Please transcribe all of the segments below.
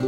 Hey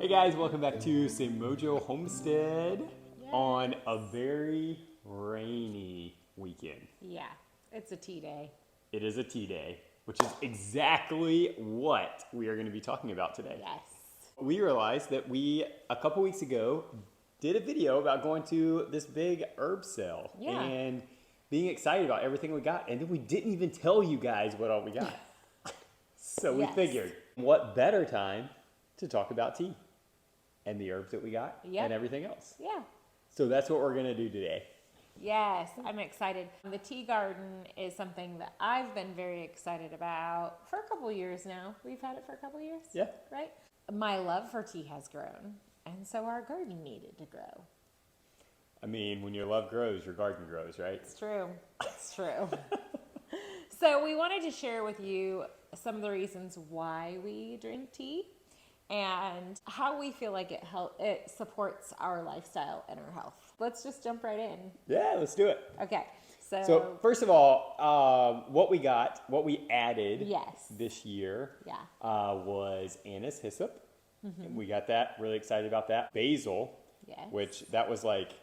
guys, welcome back to Mojo Homestead on a very rainy weekend. Yeah, it's a tea day. It is a tea day, which is exactly what we are going to be talking about today. Yes. We realized that we, a couple weeks ago, did a video about going to this big herb sale and being excited about everything we got. And then we didn't even tell you guys what all we got. So we figured, what better time to talk about tea and the herbs that we got and everything else. Yeah. So that's what we're going to do today. Yes, I'm excited. The tea garden is something that I've been very excited about for a couple years now. We've had it for a couple years. Yeah. Right? My love for tea has grown, and so our garden needed to grow. I mean, when your love grows, your garden grows, right? It's true. It's true. So we wanted to share with you some of the reasons why we drink tea and how we feel like it supports our lifestyle and our health. Let's just jump right in. Yeah, let's do it. Okay. So first of all, what we added this year was anise, hyssop. Mm-hmm. We got that, really excited about that. Basil, which that was like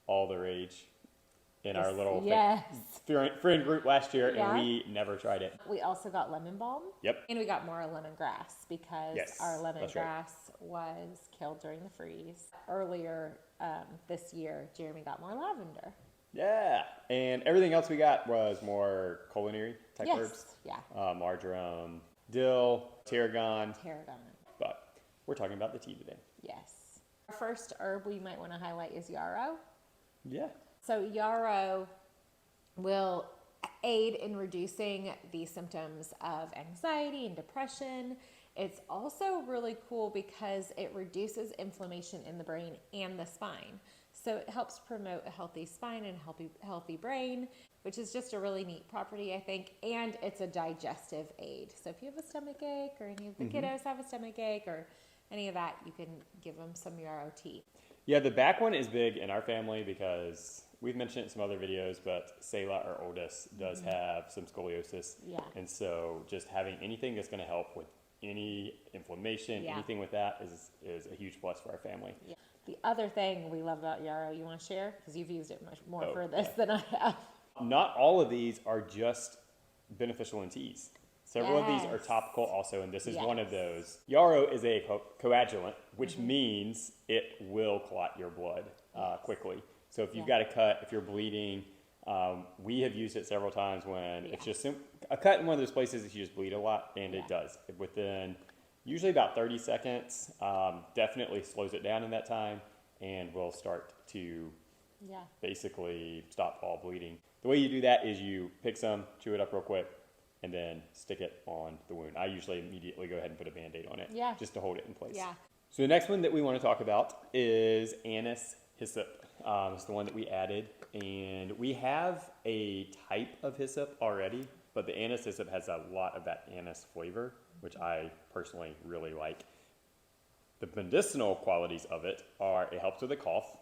all the rage in our little friend group last year, and we never tried it. We also got lemon balm. Yep. And we got more lemongrass because our lemongrass was killed during the freeze. Earlier this year, Jeremy got more lavender. Yeah, and everything else we got was more culinary type herbs. Yeah. Marjoram, dill, tarragon. But we're talking about the tea today. Yes. Our first herb we might want to highlight is yarrow. Yeah. So yarrow will aid in reducing the symptoms of anxiety and depression. It's also really cool because it reduces inflammation in the brain and the spine. So it helps promote a healthy spine and healthy brain, which is just a really neat property, I think. And it's a digestive aid. So if you have a stomach ache or any of the kiddos have a stomach ache or any of that, you can give them some yarrow tea. Yeah, the back one is big in our family because we've mentioned it in some other videos, but Selah, our oldest, does have some scoliosis. Yeah. And so just having anything that's going to help with any inflammation, anything with that is a huge plus for our family. Yeah. The other thing we love about yarrow, you want to share? Because you've used it much more for this than I have. Not all of these are just beneficial in teas. Several of these are topical also, and this is one of those. Yarrow is a coagulant, which means it will clot your blood quickly. So if you've got a cut, if you're bleeding, we have used it several times when it's just a cut in one of those places that you just bleed a lot, and it does. Within usually about 30 seconds, definitely slows it down in that time, and will start to basically stop all bleeding. The way you do that is you pick some, chew it up real quick, and then stick it on the wound. I usually immediately go ahead and put a Band-Aid on it just to hold it in place. Yeah. So the next one that we want to talk about is anise hyssop. It's the one that we added, and we have a type of hyssop already, but the anise hyssop has a lot of that anise flavor, which I personally really like. The medicinal qualities of it are it helps with a cough,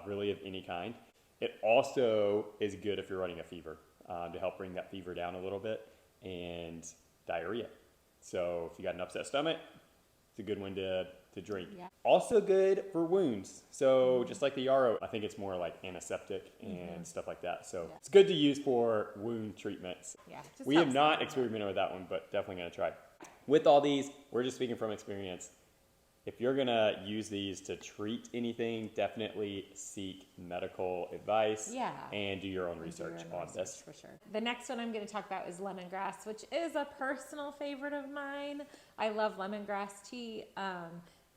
really of any kind. It also is good if you're running a fever, to help bring that fever down a little bit, and diarrhea. So if you got an upset stomach, it's a good one to drink. Yeah. Also good for wounds. So just like the yarrow, I think it's more like antiseptic and stuff like that. So it's good to use for wound treatments. Yeah, we have not experimented with that one, but definitely going to try. With all these, we're just speaking from experience. If you're going to use these to treat anything, definitely seek medical advice and do your own research on this. For sure. The next one I'm going to talk about is lemongrass, which is a personal favorite of mine. I love lemongrass tea,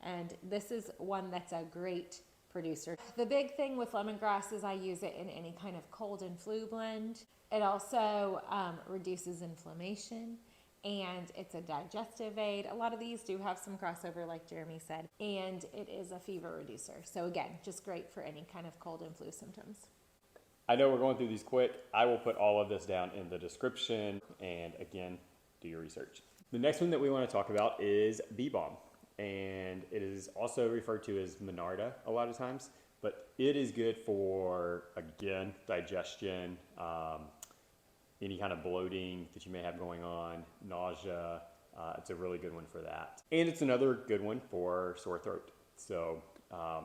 and this is one that's a great producer. The big thing with lemongrass is I use it in any kind of cold and flu blend. It also reduces inflammation. And it's a digestive aid. A lot of these do have some crossover, like Jeremy said, and it is a fever reducer. So again, just great for any kind of cold and flu symptoms. I know we're going through these quick. I will put all of this down in the description, and again, do your research. The next one that we want to talk about is bee balm, and it is also referred to as Monarda a lot of times. But it is good for, again, digestion, any kind of bloating that you may have going on, nausea. It's a really good one for that. And it's another good one for sore throat. So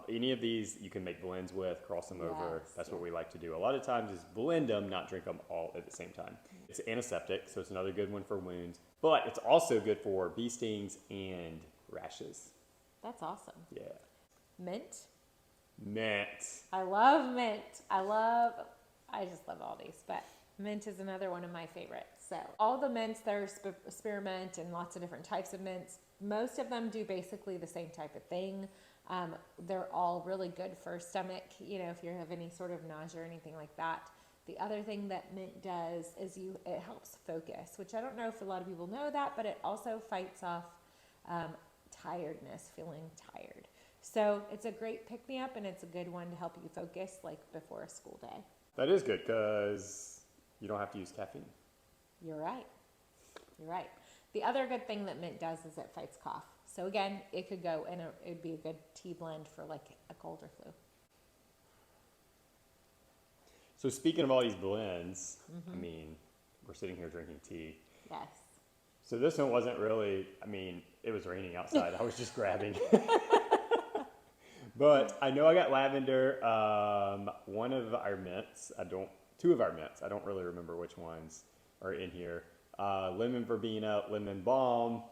any of these you can make blends with, cross them over. That's what we like to do. A lot of times is blend them, not drink them all at the same time. It's antiseptic, so it's another good one for wounds. But it's also good for bee stings and rashes. That's awesome. Yeah. Mint. Mint. I love mint. I just love all these, but mint is another one of my favorites. So all the mints, there's spearmint and lots of different types of mints. Most of them do basically the same type of thing. They're all really good for stomach, you know, if you have any sort of nausea or anything like that. The other thing that mint does is it helps focus, which I don't know if a lot of people know that, but it also fights off tiredness, feeling tired. So it's a great pick-me-up, and it's a good one to help you focus, like before a school day. That is good because you don't have to use caffeine. You're right. You're right. The other good thing that mint does is it fights cough. So again, it could go in it'd be a good tea blend for like a cold or flu. So speaking of all these blends, I mean, we're sitting here drinking tea. Yes. So this one wasn't really, I mean, it was raining outside. I was just grabbing. But I know I got lavender, one of our mints, two of our mints, I don't really remember which ones are in here. Lemon verbena, lemon balm,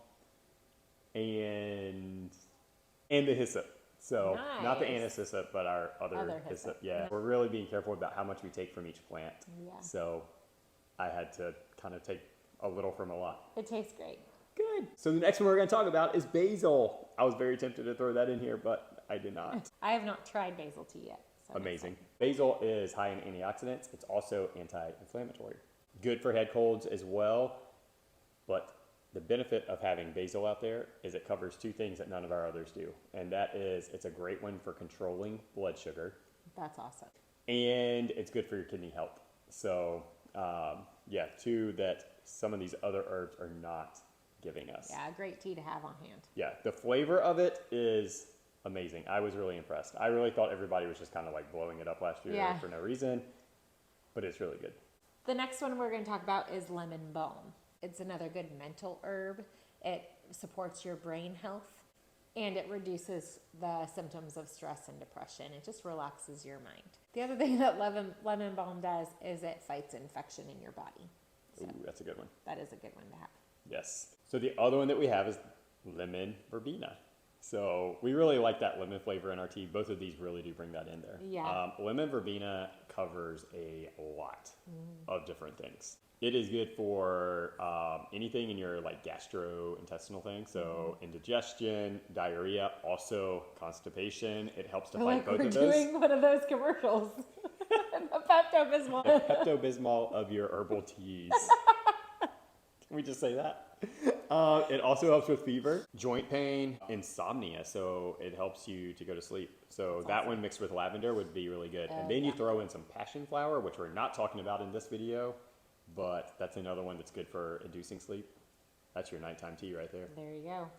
and the hyssop. So not the antiseptic, but our other hyssop. Yeah, we're really being careful about how much we take from each plant. Yeah. So I had to kind of take a little from a lot. It tastes great. Good. So the next one we're going to talk about is basil. I was very tempted to throw that in here, but I did not. I have not tried basil tea yet. So Amazing. Basil is high in antioxidants. It's also anti-inflammatory. Good for head colds as well. But the benefit of having basil out there is it covers two things that none of our others do. And that is it's a great one for controlling blood sugar. That's awesome. And it's good for your kidney health. So, yeah, two that some of these other herbs are not giving us. Yeah, a great tea to have on hand. Yeah, the flavor of it is amazing. I was really impressed. I really thought everybody was just kind of like blowing it up last year for no reason, but it's really good. The next one we're going to talk about is lemon balm. It's another good mental herb. It supports your brain health, and it reduces the symptoms of stress and depression. It just relaxes your mind. The other thing that lemon balm does is it fights infection in your body. So Ooh, that's a good one. that is a good one to have. Yes. So the other one that we have is lemon verbena. So we really like that lemon flavor in our tea. Both of these really do bring that in there. Yeah. Lemon verbena covers a lot of different things. It is good for anything in your like gastrointestinal thing. So indigestion, diarrhea, also constipation. It helps to fight both of those. We're doing one of those commercials. The Pepto-Bismol. The Pepto-Bismol of your herbal teas. Can we just say that? It also helps with fever, joint pain, insomnia. So it helps you to go to sleep. So that one mixed with lavender would be really good. And then you throw in some passion flower, which we're not talking about in this video, but that's another one that's good for inducing sleep. That's your nighttime tea right there. There you go.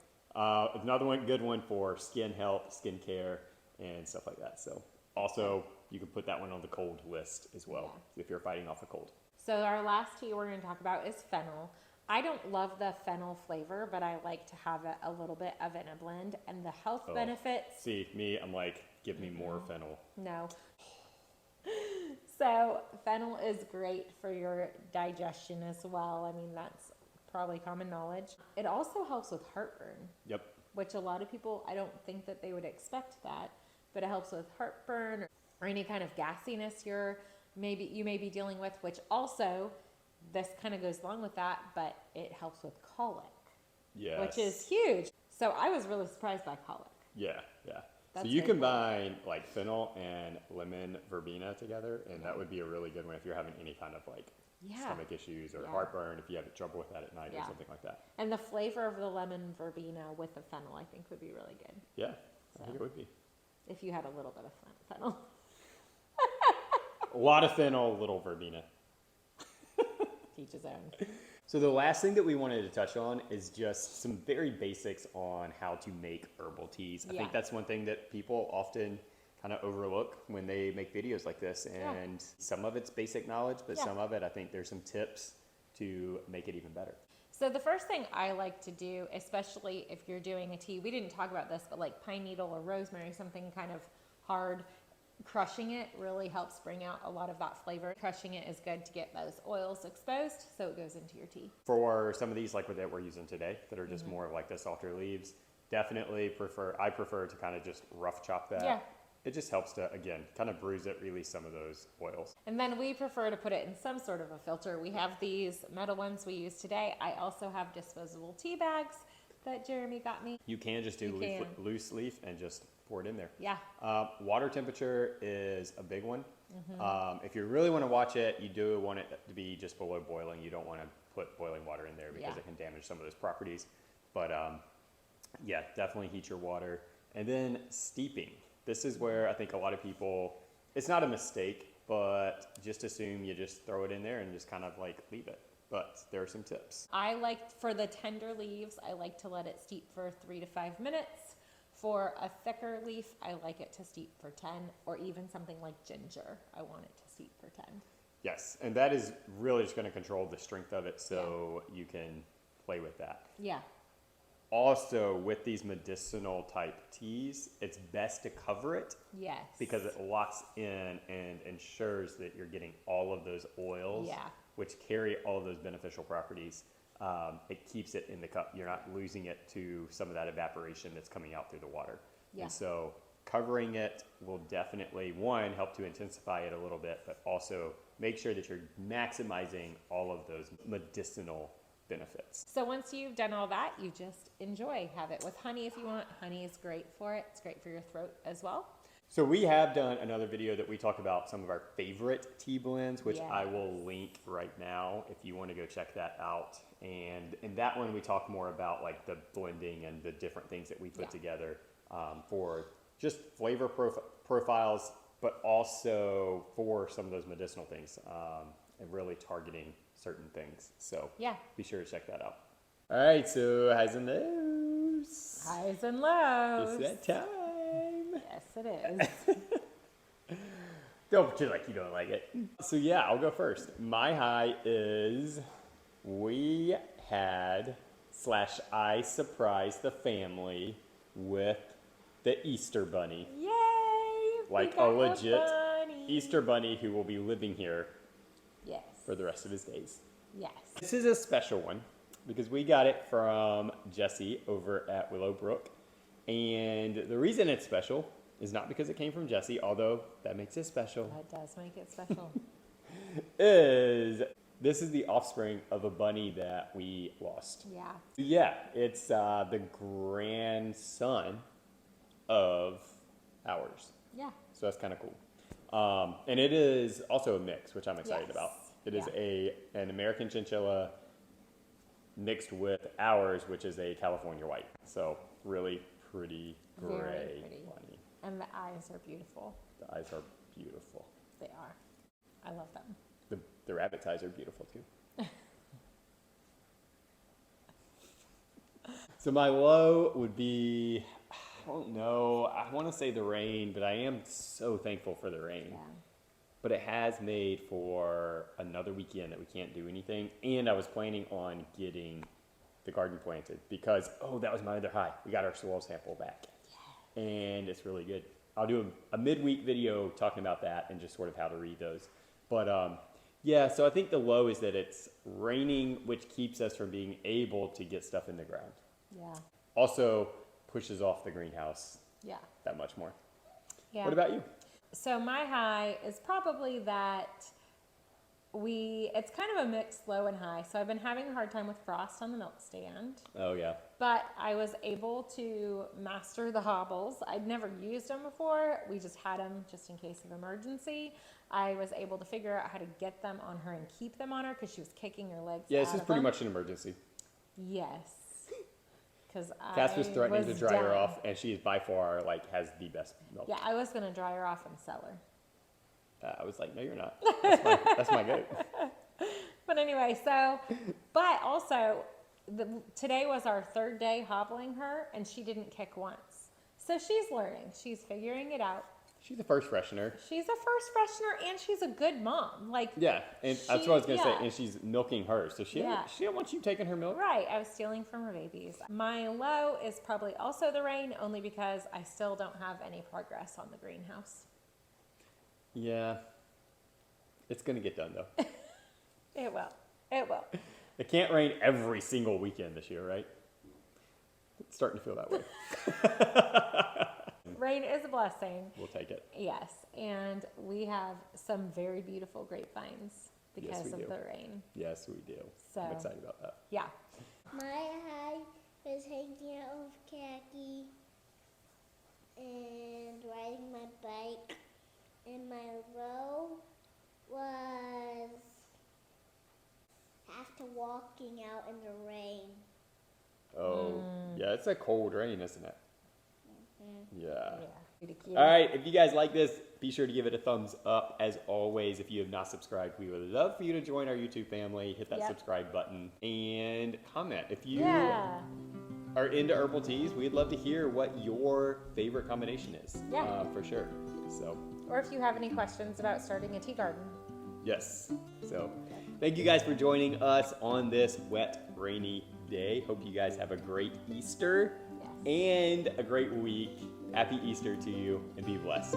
Another one, good one for skin health, skin care, and stuff like that. So also you can put that one on the cold list as well if you're fighting off a cold. So our last tea we're going to talk about is fennel. I don't love the fennel flavor, but I like to have a little bit of it in a blend. And the health benefits. See, me, I'm like, give me more fennel. No. So fennel is great for your digestion as well. I mean, that's probably common knowledge. It also helps with heartburn. Yep. Which a lot of people, I don't think that they would expect that, but it helps with heartburn or any kind of gassiness you may be dealing with, which also, this kind of goes along with that, but it helps with colic. Yes. Which is huge. So I was really surprised by colic. Yeah, yeah. That's so you very combine like fennel and lemon verbena together, and that would be a really good one if you're having any kind of like stomach issues or heartburn, if you have trouble with that at night or something like that. And the flavor of the lemon verbena with the fennel, I think, would be really good. Yeah, I think it would be. If you had a little bit of fennel. A lot of fennel, little verbena. Each his own. So the last thing that we wanted to touch on is just some very basics on how to make herbal teas. I think that's one thing that people often kind of overlook when they make videos like this. And some of it's basic knowledge, but some of it, I think there's some tips to make it even better. So the first thing I like to do, especially if you're doing a tea, we didn't talk about this, but like pine needle or rosemary, something kind of hard, crushing it really helps bring out a lot of that flavor. Crushing it is good to get those oils exposed so it goes into your tea. For some of these like that we're using today that are just more of like the softer leaves, definitely I prefer to kind of just rough chop that. Yeah. It just helps to, again, kind of bruise it, release some of those oils. And then we prefer to put it in some sort of a filter. We have these metal ones we use today. I also have disposable tea bags that Jeremy got me. You can just do loose leaf and just pour it in there. Yeah. Water temperature is a big one. If you really want to watch it, you do want it to be just below boiling. You don't want to put boiling water in there because it can damage some of those properties. But yeah, definitely heat your water. And then steeping. This is where I think a lot of people, it's not a mistake, but just assume you just throw it in there and just kind of like leave it. But there are some tips. I like, for the tender leaves, I like to let it steep for 3 to 5 minutes. For a thicker leaf, I like it to steep for 10, or even something like ginger. I want it to steep for 10. Yes, and that is really just going to control the strength of it so you can play with that. Yeah. Also, with these medicinal type teas, it's best to cover it. Yes. Because it locks in and ensures that you're getting all of those oils, which carry all of those beneficial properties. It keeps it in the cup. You're not losing it to some of that evaporation that's coming out through the water. Yeah. And so covering it will definitely, one, help to intensify it a little bit, but also make sure that you're maximizing all of those medicinal benefits. So once you've done all that, you just enjoy. Have it with honey if you want. Honey is great for it. It's great for your throat as well. So we have done another video that we talk about some of our favorite tea blends, which I will link right now if you want to go check that out. And in that one, we talk more about like the blending and the different things that we put together for just flavor profiles, but also for some of those medicinal things and really targeting certain things. So be sure to check that out. All right, so highs and lows. Highs and lows. It's that time. Yes, it is. Don't pretend like you don't like it. So yeah, I'll go first. My high is we had / I surprised the family with the Easter bunny. Yay! Like a legit Easter bunny who will be living here for the rest of his days. Yes. This is a special one because we got it from Jesse over at Willowbrook. And the reason it's special is not because it came from Jesse, although that makes it special. That does make it special. This is the offspring of a bunny that we lost. Yeah. Yeah, it's the grandson of ours. Yeah. So that's kind of cool. And it is also a mix, which I'm excited about. It is an American chinchilla mixed with ours, which is a California white. So really pretty gray bunny. And the eyes are beautiful. The eyes are beautiful. They are. I love them. The rabbit's eyes are beautiful too. So my low would be, I don't know, I want to say the rain, but I am so thankful for the rain. Yeah. But it has made for another weekend that we can't do anything. And I was planning on getting the garden planted because, that was my other high. We got our soil sample back. Yeah. And it's really good. I'll do a midweek video talking about that and just sort of how to read those. But so I think the low is that it's raining, which keeps us from being able to get stuff in the ground. Yeah. Also pushes off the greenhouse that much more. Yeah. What about you? So my high is probably that it's kind of a mixed low and high. So I've been having a hard time with frost on the milk stand. Oh, yeah. But I was able to master the hobbles. I'd never used them before. We just had them just in case of emergency. I was able to figure out how to get them on her and keep them on her because she was kicking her legs Yeah, this is pretty much an emergency. Yes. Cass was threatening to dry her off, and she is by far, has the best milk. Yeah, I was going to dry her off and sell her. I was like, no, you're not. That's my goat. But anyway, but also, today was our third day hobbling her, and she didn't kick once. So she's learning. She's figuring it out. She's a first freshener. She's a first freshener, and she's a good mom. Like, Yeah, and that's what I was gonna say. And she's milking hers, so she don't want you taking her milk. Right, I was stealing from her babies. My low is probably also the rain, only because I still don't have any progress on the greenhouse. Yeah, it's gonna get done though. It will. It will. It can't rain every single weekend this year, right? It's starting to feel that way. Rain is a blessing. We'll take it. Yes, and we have some very beautiful grapevines because of the rain. Yes, we do. So, I'm excited about that. Yeah. My high was hanging out of khaki and riding my bike, and my low was after walking out in the rain. Oh, yeah, it's a cold rain, isn't it? Yeah. Pretty cute. All right, if you guys like this, be sure to give it a thumbs up. As always, if you have not subscribed, we would love for you to join our YouTube family. Hit that subscribe button and comment. If you are into herbal teas, we'd love to hear what your favorite combination is. Yeah. For sure. So. Or if you have any questions about starting a tea garden. Yes. So, thank you guys for joining us on this wet, rainy day. Hope you guys have a great Easter and a great week. Happy Easter to you, and be blessed.